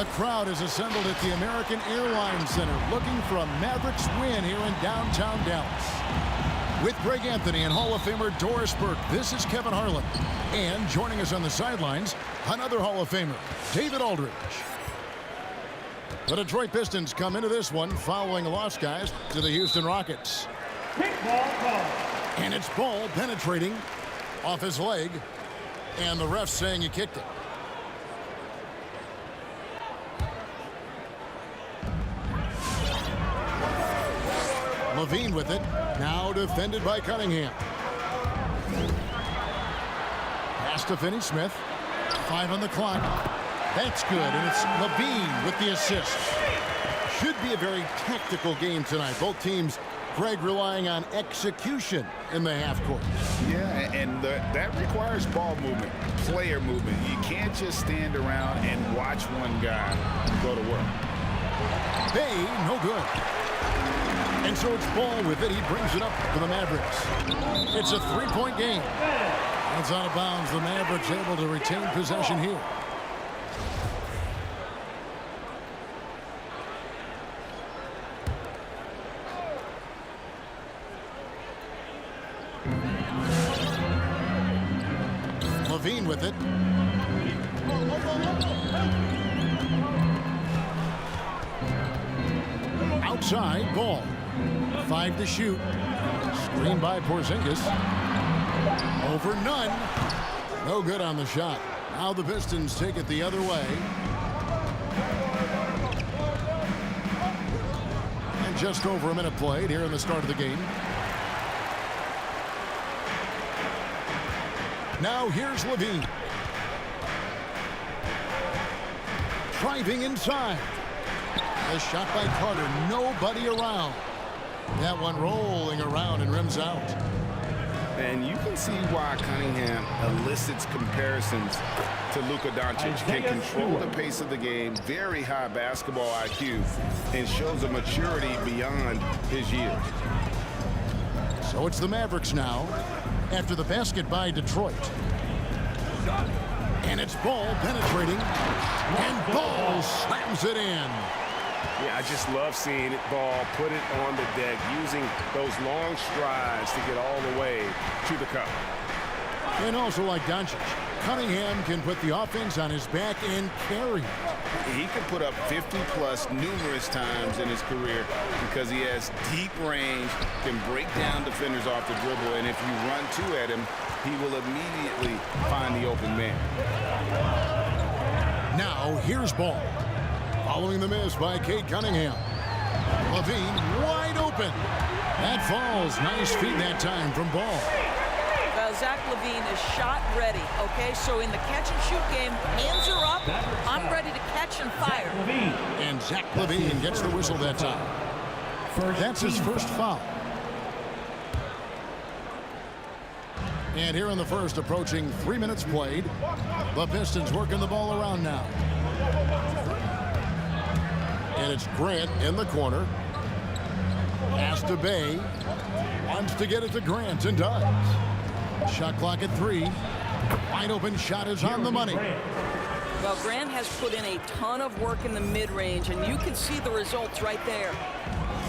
The crowd is assembled at the American Airlines Center looking for a Mavericks win here in downtown Dallas. With Greg Anthony and Hall of Famer Doris Burke, this is Kevin Harlan. And joining us on the sidelines, another Hall of Famer, David Aldridge. The Detroit Pistons come into this one following a loss, guys, to the Houston Rockets. And it's Ball penetrating off his leg, and the ref saying he kicked it. Levine with it, now defended by Cunningham. Pass to Finney-Smith. 5 on the clock. That's good, and it's Levine with the assist. Should be a very tactical game tonight. Both teams, Greg, relying on execution in the half court. Yeah, and that requires ball movement, player movement. You can't just stand around and watch one guy go to work. Hey, no good. And so it's Ball with it. He brings it up for the Mavericks. It's a 3-point game. It's out of bounds. The Mavericks able to retain possession here. Levine with it. Outside, Ball. 5 to shoot. Screen by Porzingis. Over none. No good on the shot. Now the Pistons take it the other way. And just over a minute played here in the start of the game. Now here's Levine. Driving inside. A shot by Carter. Nobody around. That one rolling around and rims out. And you can see why Cunningham elicits comparisons to Luka Doncic. Can control the pace of the game, very high basketball IQ, and shows a maturity beyond his years. So it's the Mavericks now after the basket by Detroit. And it's Ball penetrating, and Ball slams it in. Yeah, I just love seeing it. Ball put it on the deck, using those long strides to get all the way to the cup. And also like Doncic, Cunningham can put the offense on his back and carry. He can put up 50-plus numerous times in his career because he has deep range, can break down defenders off the dribble, and if you run 2 at him, he will immediately find the open man. Now here's Ball. Following the miss by Cade Cunningham. Levine wide open. That falls. Nice feed that time from Ball. Well, Zach Levine is shot ready, okay? So in the catch-and-shoot game, hands are up. I'm ready to catch and fire. And Zach Levine gets the whistle that time. That's his first foul. And here in the first, approaching 3 minutes played, the Pistons working the ball around now. And it's Grant in the corner. Pass to Bay. Wants to get it to Grant and does. Shot clock at 3. Wide open shot is on the money. Well, Grant has put in a ton of work in the mid-range, and you can see the results right there.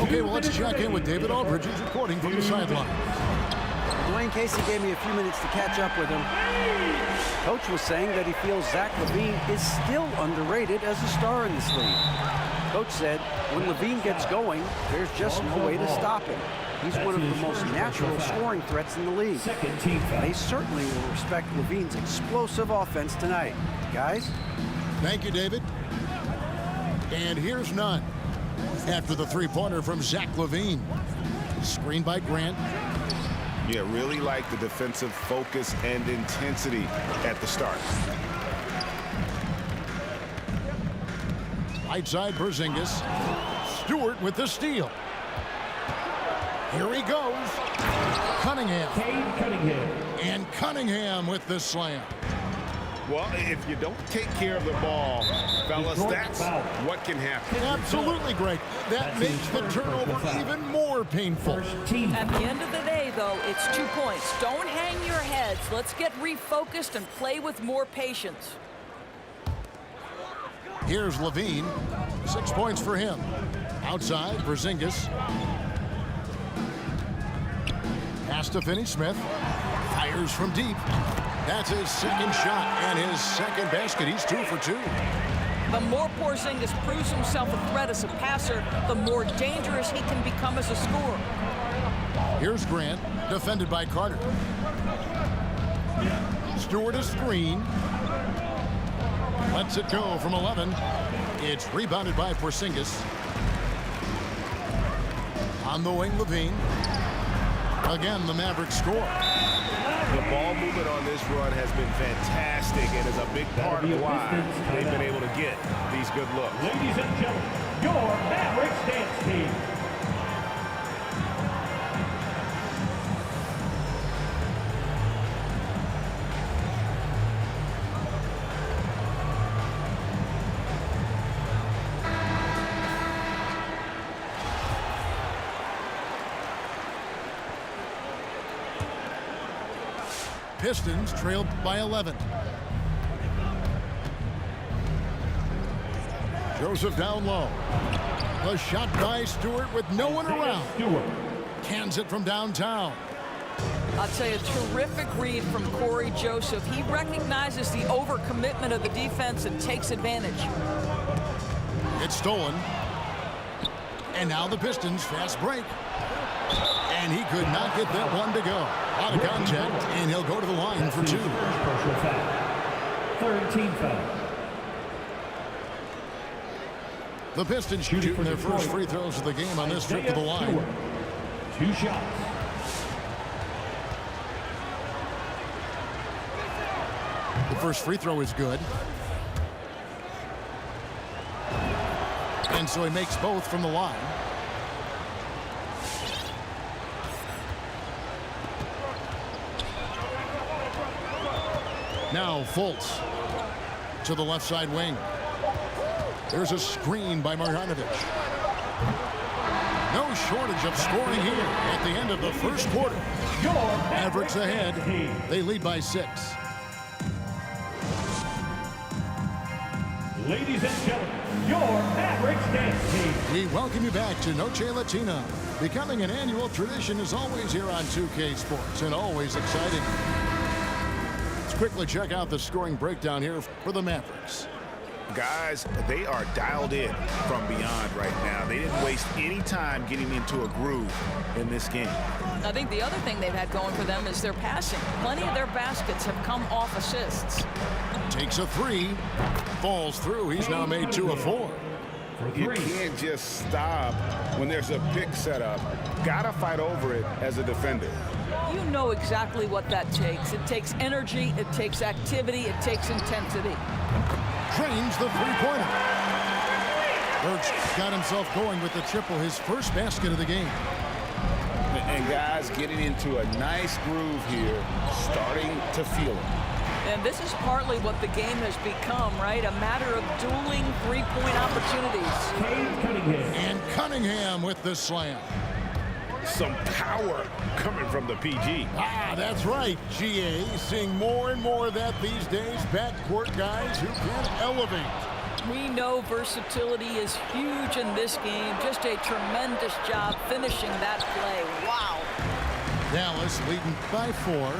Okay, well, let's check in with David Aldridge, who's reporting from the sideline. Dwayne Casey gave me a few minutes to catch up with him. Coach was saying that he feels Zach Levine is still underrated as a star in this league. Coach said when Levine gets going, there's just no way to stop him. He's one of the most natural scoring threats in the league. They certainly will respect Levine's explosive offense tonight. Guys? Thank you, David. And here's none. After the three-pointer from Zach Levine. Screened by Grant. Yeah, really like the defensive focus and intensity at the start. Right side, Porzingis. Stewart with the steal. Here he goes. Cunningham. And Cunningham with the slam. Well, if you don't take care of the ball, fellas, that's what can happen. Absolutely, Greg. That makes the turnover even more painful. At the end of the day, though, it's 2 points. Don't hang your heads. Let's get refocused and play with more patience. Here's Levine. 6 points for him. Outside, Porzingis. Pass to Finney-Smith. Fires from deep. That's his second shot and his second basket. He's 2 for 2. The more Porzingis proves himself a threat as a passer, the more dangerous he can become as a scorer. Here's Grant, defended by Carter. Stewart a screen. Lets it go from 11. It's rebounded by Porzingis. On the wing, Levine. Again, the Mavericks score. The ball movement on this run has been fantastic and is a big part of why they've been able to get these good looks. Ladies and gentlemen, your Mavericks dance team. Pistons trailed by 11. Joseph down low. The shot by Stewart with no one around. Cans it from downtown. I'll tell you, terrific read from Corey Joseph. He recognizes the overcommitment of the defense and takes advantage. It's stolen. And now the Pistons fast break. And he could not get that one to go. Out of contact, and he'll go to the line for 2. Third team foul. The Pistons shooting their first free throws of the game on this trip to the line. 2 shots. The first free throw is good. And so he makes both from the line. Now Fultz to the left side wing. There's a screen by Marjanovic. No shortage of scoring here at the end of the first quarter. Mavericks ahead. They lead by 6. Ladies and gentlemen, your Mavericks dance team. We welcome you back to Noche Latina. Becoming an annual tradition is always here on 2K Sports and always exciting. Let's quickly check out the scoring breakdown here for the Mavericks. Guys, they are dialed in from beyond right now. They didn't waste any time getting into a groove in this game. I think the other thing they've had going for them is their passing. Plenty of their baskets have come off assists. Takes a 3. Falls through. He's now made 2 of 4. You can't just stop when there's a pick set up. Gotta fight over it as a defender. You know exactly what that takes. It takes energy, it takes activity, it takes intensity. Drains the three-pointer. Burks got himself going with the triple, his first basket of the game. And guys getting into a nice groove here, starting to feel it. And this is partly what the game has become, right? A matter of dueling three-point opportunities. And Cunningham with the slam. Some power coming from the PG. That's right, GA. Seeing more and more of that these days. Backcourt guys who can elevate. We know versatility is huge in this game. Just a tremendous job finishing that play. Wow. Dallas leading by 4.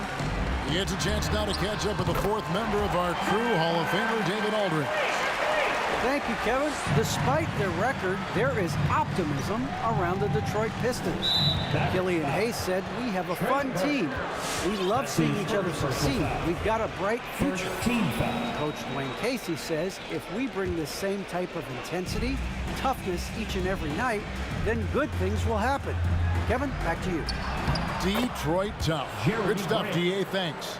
He has a chance now to catch up with the 4th member of our crew, Hall of Famer David Aldridge. Thank you, Kevin. Despite their record, there is optimism around the Detroit Pistons. Killian Hayes said, "We have a fun team. We love seeing each other succeed. We've got a bright future." Coach Dwayne Casey says, "If we bring this same type of intensity, toughness each and every night, then good things will happen." Kevin, back to you. Detroit tough. Good stuff, DA. Thanks.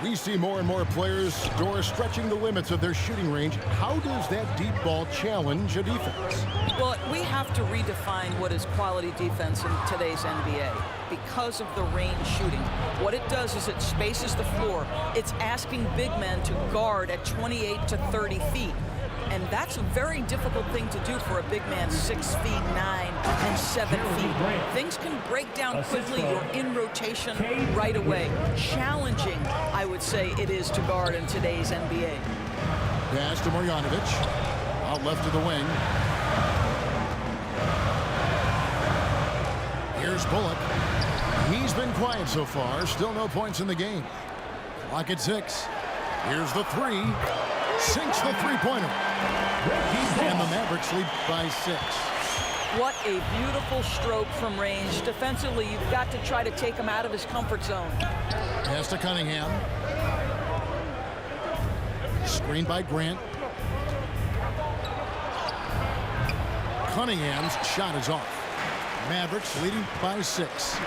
We see more and more players stretching the limits of their shooting range. How does that deep ball challenge a defense? Well, we have to redefine what is quality defense in today's NBA because of the range shooting. What it does is it spaces the floor. It's asking big men to guard at 28 to 30 feet. And that's a very difficult thing to do for a big man 6 feet 9 and 7 feet. Things can break down quickly. You're in rotation right away. Challenging, I would say, it is to guard in today's NBA. Pass to Marjanovic. Out left to the wing. Here's Bullock. He's been quiet so far. Still no points in the game. Clock at 6. Here's the 3. Sinks the three-pointer. And the Mavericks lead by 6. What a beautiful stroke from range. Defensively, you've got to try to take him out of his comfort zone. Pass to Cunningham. Screen by Grant. Cunningham's shot is off. Mavericks leading by 6.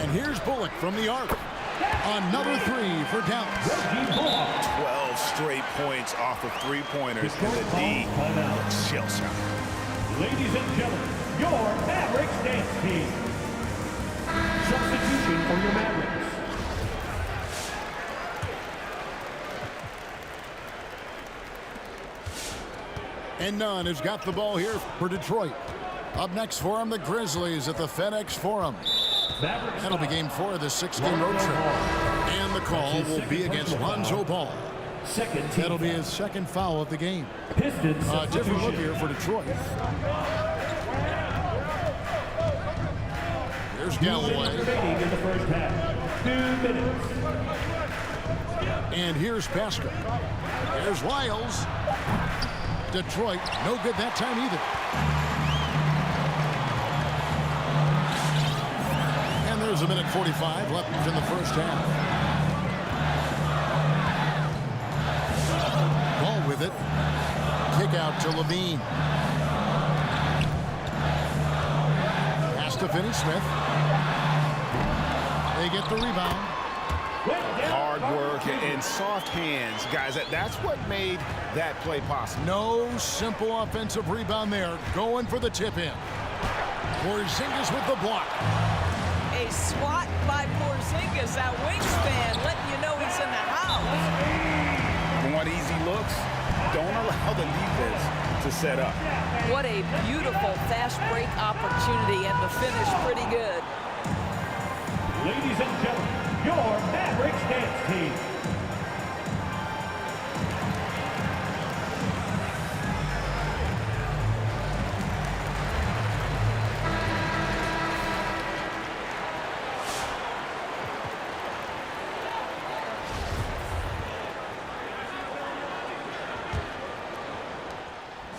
And here's Bullock from the arc. Another 3 for Dallas. 12 straight points off of three-pointers, and the D looks shell-shocked. Ladies and gentlemen, your Mavericks dance team. Substitution for your Mavericks. And Nunn has got the ball here for Detroit. Up next for him, the Grizzlies at the FedEx Forum. That'll be game 4 of the 6-game road trip. And the call will be against Lonzo Ball. That'll be his second foul of the game. Different look here for Detroit. Here's Galloway. In the first half. 2 minutes. And here's Pascal. Here's Lyles. Detroit, no good that time either. And there's 1:45 left in the first half. Ball with it. Kick out to Levine. Pass to Finney-Smith. They get the rebound. Hard work and soft hands, guys. That's what made that play possible. No simple offensive rebound there. Going for the tip-in. Porzingis with the block. A swat by Porzingis, that wingspan, letting you know he's in the house. Want easy looks? Don't allow the defense to set up. What a beautiful fast break opportunity, and the finish pretty good. Ladies and gentlemen, your Mavericks dance team.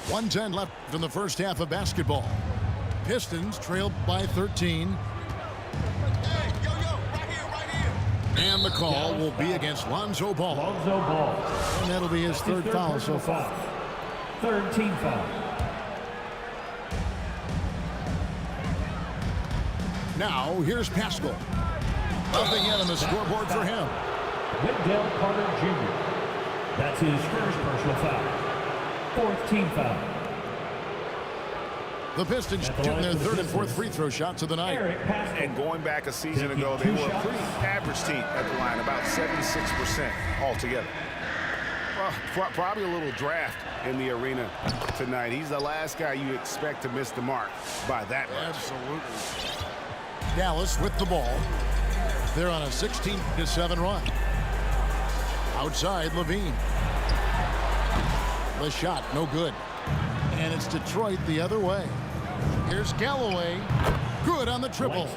.110 left in the first half of basketball. Pistons trailed by 13. And the call will be against Lonzo Ball. Lonzo Ball. And that'll be his third foul so far. Third team foul. Now, here's Pascal. Nothing yet on the scoreboard for him. Wendell Carter Jr. That's his first personal foul. Fourth team foul. The Pistons shooting their third and fourth free throw shots of the night. And going back a season ago, they were a pretty average team at the line, about 76% altogether. Well, probably a little draft in the arena tonight. He's the last guy you expect to miss the mark by that much. Absolutely. Dallas with the ball. They're on a 16-7 run. Outside, Levine. The shot, no good. And it's Detroit the other way. Here's Galloway. Good on the triple.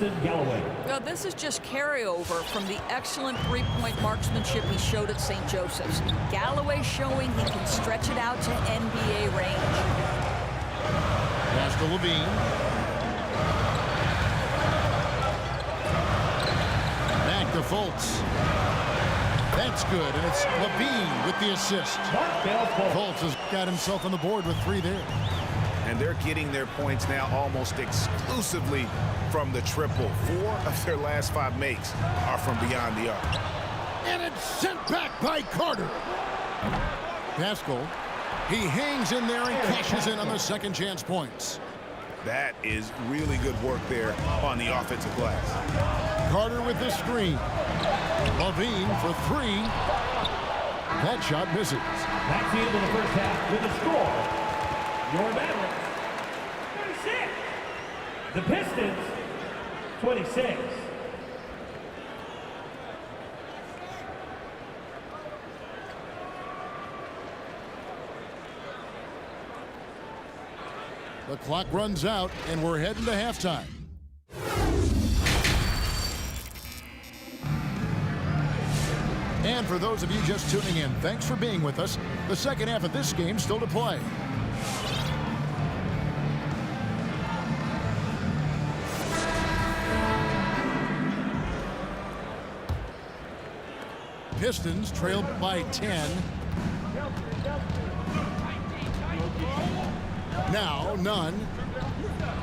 Now, this is just carryover from the excellent three-point marksmanship he showed at St. Joseph's. Galloway showing he can stretch it out to NBA range. Pass to Levine. Back to Fultz. That's good, and it's Levine with the assist. Fultz has got himself on the board with 3 there. And they're getting their points now almost exclusively from the triple. 4 of their last 5 makes are from beyond the arc. And it's sent back by Carter. Pascal, he hangs in there and cashes in on the second chance points. That is really good work there on the offensive glass. Carter with the screen. Levine for 3. That shot misses. Back to the end of the first half with a score. Your Mavericks, 36. The Pistons, 26. The clock runs out, and we're heading to halftime. And for those of you just tuning in, thanks for being with us. The second half of this game still to play. Pistons trailed by 10. Now, none.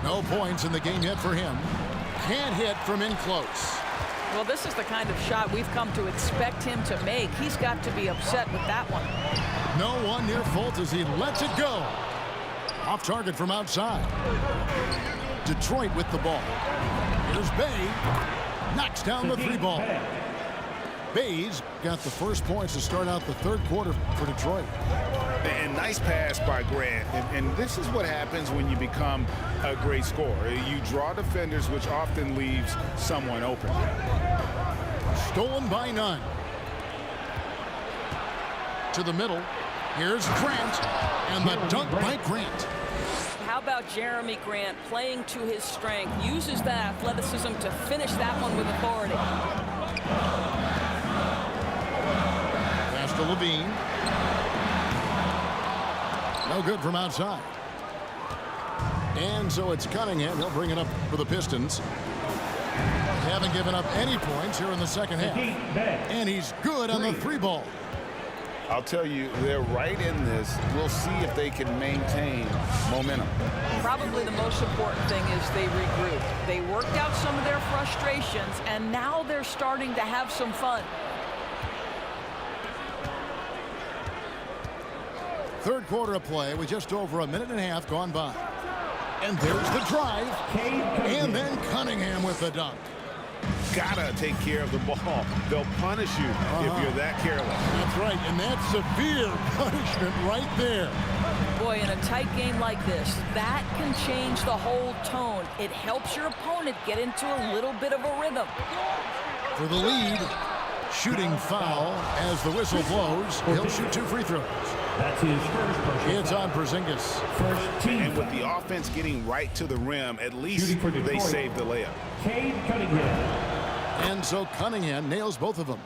No points in the game yet for him. Can't hit from in close. Well, this is the kind of shot we've come to expect him to make. He's got to be upset with that one. No one near Fultz as he lets it go. Off target from outside. Detroit with the ball. Here's Bay. Knocks down the three ball. Bay's got the first points to start out the third quarter for Detroit. And nice pass by Grant. And this is what happens when you become a great scorer. You draw defenders, which often leaves someone open. Stolen by none. To the middle. Here's Grant. And the dunk by Grant. How about Jeremy Grant playing to his strength? Uses that athleticism to finish that one with authority. Pass to Levine. No good from outside. And so it's Cunningham. He'll bring it up for the Pistons. They haven't given up any points here in the second half. And he's good on the three ball. I'll tell you, they're right in this. We'll see if they can maintain momentum. Probably the most important thing is they regroup. They worked out some of their frustrations, and now they're starting to have some fun. Third quarter of play with just over a minute and a half gone by. And there's the drive. And then Cunningham with the dunk. Gotta take care of the ball. They'll punish you if you're that careless. That's right, and that's severe punishment right there. Boy, in a tight game like this, that can change the whole tone. It helps your opponent get into a little bit of a rhythm. For the lead, shooting foul as the whistle blows. He'll shoot 2 free throws. That's his first personal It's on Porzingis. First team. And with the offense getting right to the rim, at least they saved the layup. Cade Cunningham. And so Cunningham nails both of them.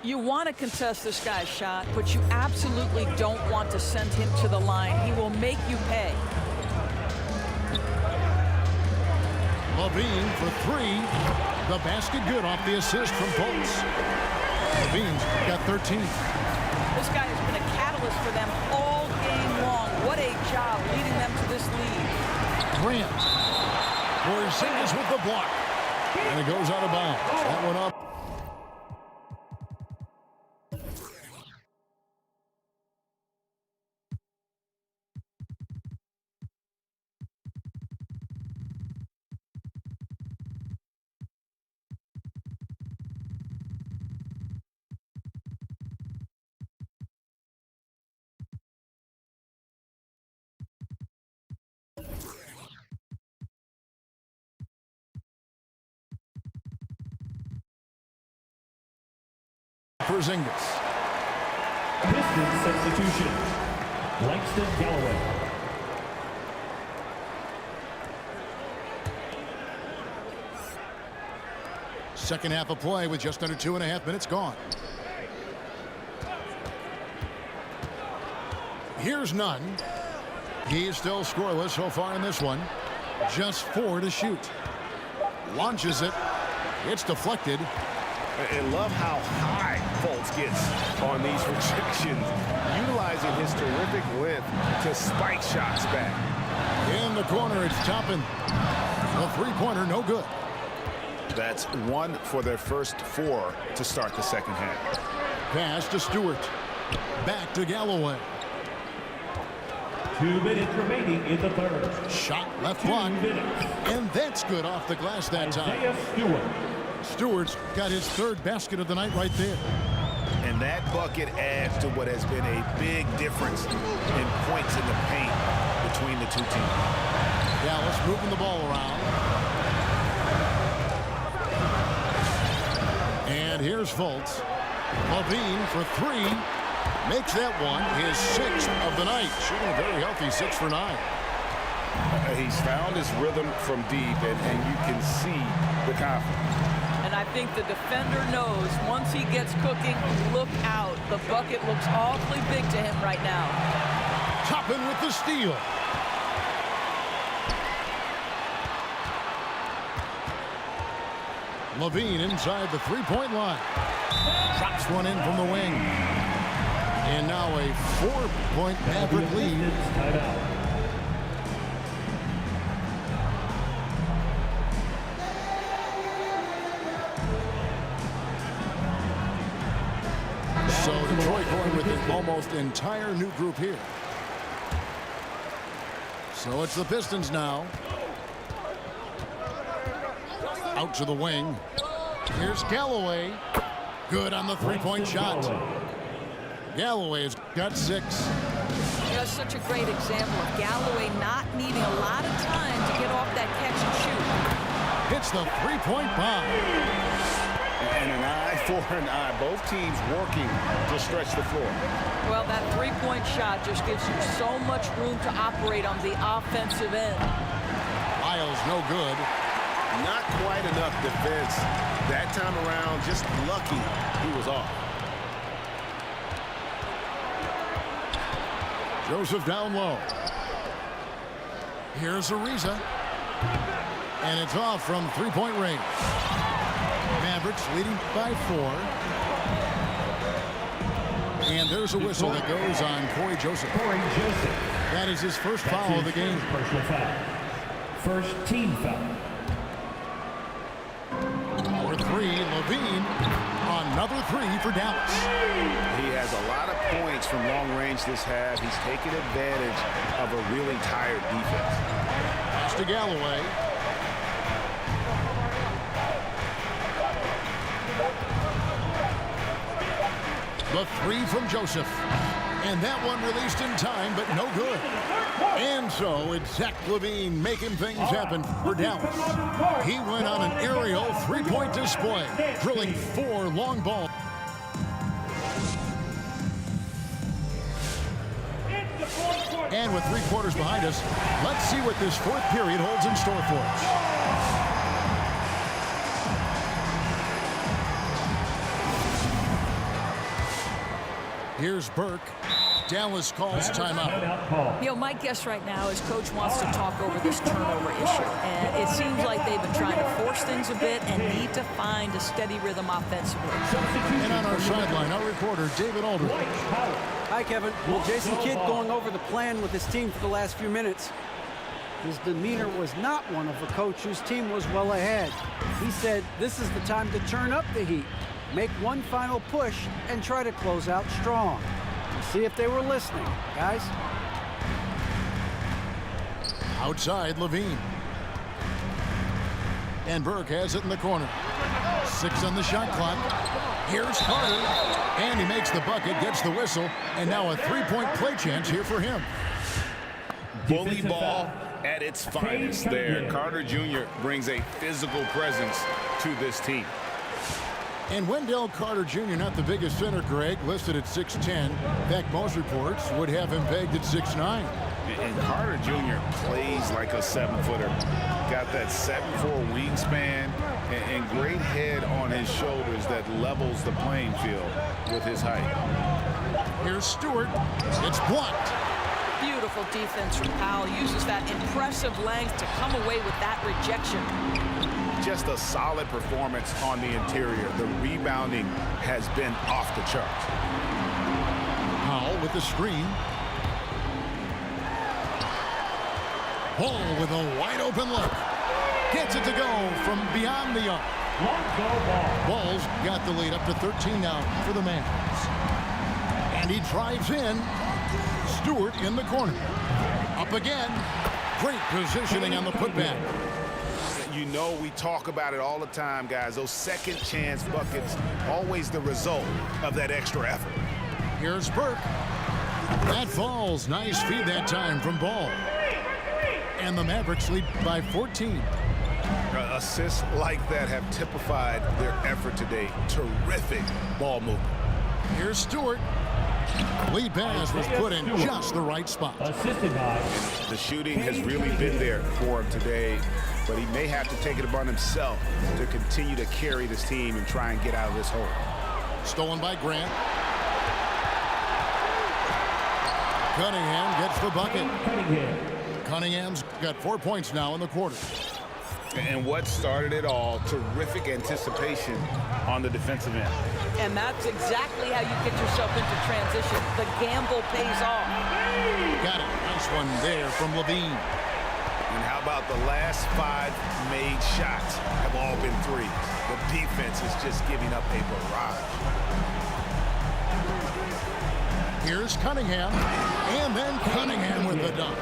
You want to contest this guy's shot, but you absolutely don't want to send him to the line. He will make you pay. Levine for 3. The basket good off the assist from Fultz. Levine's got 13. This guy has been a catalyst for them all game long. What a job leading them to this lead. Grant. Porzingis with the block. And it goes out of bounds. That one up. Porzingis. Pistons substitution. Langston Galloway. Second half of play with just under 2.5 minutes gone. Here's none. He's still scoreless so far in this one. Just 4 to shoot. Launches it. It's deflected. And love how high Fultz gets on these rejections, utilizing his terrific length to spike shots back. In the corner, it's Toppin. The three-pointer, no good. That's 1 for their first 4 to start the second half. Pass to Stewart. Back to Galloway. 2 minutes remaining in the third. Shot left 2 block. minutes. And that's good off the glass that time. Isaiah Stewart. Stewart's got his 3rd basket of the night right there. And that bucket adds to what has been a big difference in points in the paint between the two teams. Dallas moving the ball around. And here's Fultz. Levine for 3. Makes that one his 6th of the night. Shooting a very healthy 6 for 9. He's found his rhythm from deep, and you can see the confidence. And I think the defender knows once he gets cooking, look out. The bucket looks awfully big to him right now. Toppin with the steal. Levine inside the three-point line. Drops one in from the wing. And now a 4-point Maverick lead. So Detroit going with an almost entire new group here. So it's the Pistons now. Out to the wing. Here's Galloway. Good on the three-point shot. Galloway's got 6. That's such a great example of Galloway not needing a lot of time to get off that catch and shoot. Hits the three-point bomb. And an eye for an eye. Both teams working to stretch the floor. Well, that three-point shot just gives you so much room to operate on the offensive end. Lyles no good. Not quite enough defense. That time around, just lucky he was off. Joseph down low. Here's Ariza. And it's off from three-point range. Mavericks leading by 4. And there's a whistle that goes on Corey Joseph. That is his first foul of the game. Personal foul. First team foul. For 3, Levine. Another 3 for Dallas. He has a lot of points from long range this half. He's taken advantage of a really tired defense. Pass to Galloway. The 3 from Joseph. And that one released in time, but no good. And so it's Zach LaVine making things happen for Dallas. He went on an aerial three-point display, drilling 4 long balls. And with 3 quarters behind us, let's see what this 4th period holds in store for us. Here's Burke. Dallas calls timeout. You know, my guess right now is Coach wants to talk over this turnover issue. And it seems like they've been trying to force things a bit and need to find a steady rhythm offensively. And on our sideline, our reporter, David Aldridge. Hi, Kevin. Well, Jason Kidd going over the plan with his team for the last few minutes. His demeanor was not one of a coach whose team was well ahead. He said this is the time to turn up the heat, make one final push, and try to close out strong. We'll see if they were listening, guys. Outside, Levine. And Burke has it in the corner. 6 on the shot clock. Here's Carter. And he makes the bucket, gets the whistle, and now a 3-point play chance here for him. Bully ball at its finest there. Carter Jr. brings a physical presence to this team. And Wendell Carter Jr., not the biggest center, Greg, listed at 6'10". In fact, most reports would have him pegged at 6'9". And Carter Jr. plays like a 7-footer. Got that 7'4" wingspan and great head on his shoulders that levels the playing field with his height. Here's Stewart. It's blocked. Beautiful defense from Powell. Uses that impressive length to come away with that rejection. Just a solid performance on the interior. The rebounding has been off the charts. Powell with the screen. Ball with a wide open look. Gets it to go from beyond the arc. Ball's got the lead up to 13 now for the Mavs. And he drives in. Stewart in the corner. Up again. Great positioning on the putback. You know, we talk about it all the time, guys. Those second chance buckets, always the result of that extra effort. Here's Burke. That falls. Nice feed that time from Ball. And the Mavericks lead by 14. Assists like that have typified their effort today. Terrific ball movement. Here's Stewart. Lead pass was put in just the right spot. Assisted by The shooting has really been there for him today, but he may have to take it upon himself to continue to carry this team and try and get out of this hole. Stolen by Grant. Cunningham gets the bucket. Cunningham. Cunningham's got 4 points now in the quarter. And what started it all, terrific anticipation on the defensive end. And that's exactly how you get yourself into transition. The gamble pays off. Got it. Nice one there from Levine. And how about the last 5 made shots have all been threes? The defense is just giving up a barrage. Here's Cunningham. And then Cunningham with the dunk.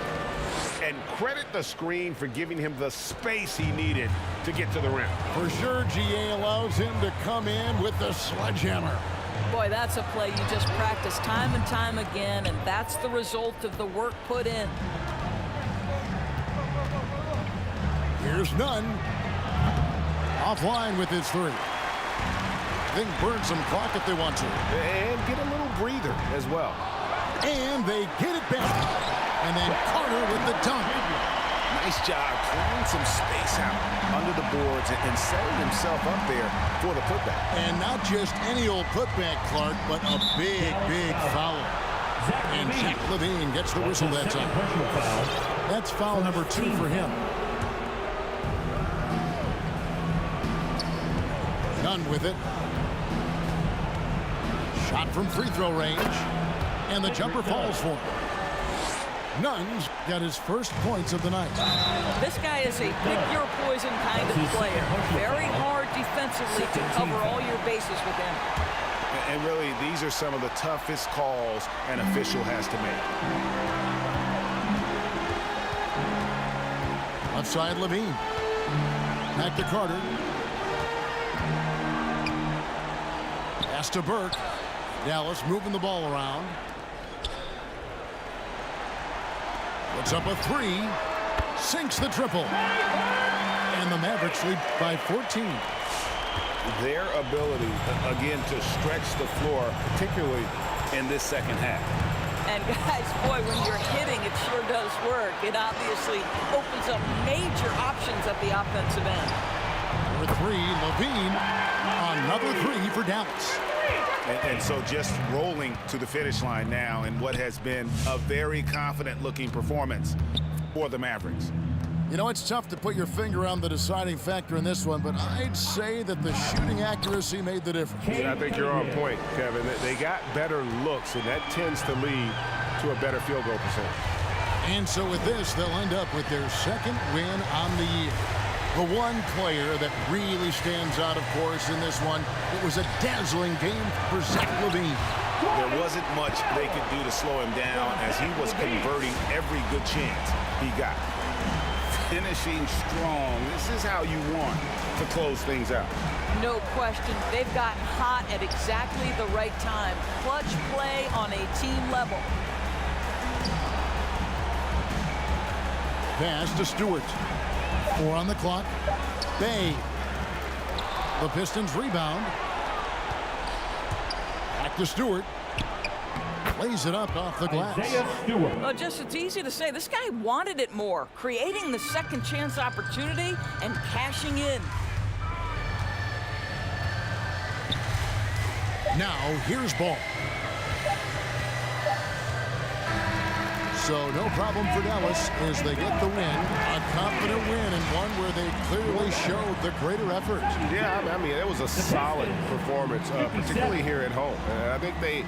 And credit the screen for giving him the space he needed to get to the rim. For sure, GA allows him to come in with the sledgehammer. Boy, that's a play you just practice time and time again, and that's the result of the work put in. Here's Nunn. Offline with his three. They can burn some clock if they want to. And get a little breather as well. And they get it back. And then Carter with the dunk. Nice job clearing some space out under the boards and setting himself up there for the putback. And not just any old putback, Clark, but a big, big foul. And Zach Levine gets the whistle that time. That's foul number 2 for him. Nunn with it. Shot from free throw range. And the jumper falls for him. Nunn's got his first points of the night. This guy is a pick your poison kind of player. Very hard defensively to cover all your bases with him. And really, these are some of the toughest calls an official has to make. Left side, Levine. Back to Carter. Pass to Burke. Dallas moving the ball around. Puts up a 3. Sinks the triple. And the Mavericks lead by 14. Their ability, again, to stretch the floor, particularly in this second half. And guys, boy, when you're hitting, it sure does work. It obviously opens up major options at the offensive end. Number 3, Levine. Another 3 for Dallas. And so just rolling to the finish line now in what has been a very confident-looking performance for the Mavericks. You know, it's tough to put your finger on the deciding factor in this one, but I'd say that the shooting accuracy made the difference. Yeah, I think you're on point, Kevin. They got better looks, and that tends to lead to a better field goal percentage. And so with this, they'll end up with their second win on the year. The one player that really stands out, of course, in this one, it was a dazzling game for Zach Levine. There wasn't much they could do to slow him down as he was converting every good chance he got. Finishing strong. This is how you want to close things out. No question. They've gotten hot at exactly the right time. Clutch play on a team level. Pass to Stewart. 4 on the clock. Bay. The Pistons rebound. Back to Stewart. Lays it up off the glass. Isaiah Stewart. Well, just it's easy to say. This guy wanted it more. Creating the second chance opportunity and cashing in. Now, here's Ball. So no problem for Dallas as they get the win. A confident win and one where they clearly showed the greater effort. Yeah, I mean, it was a solid performance, particularly here at home. I think they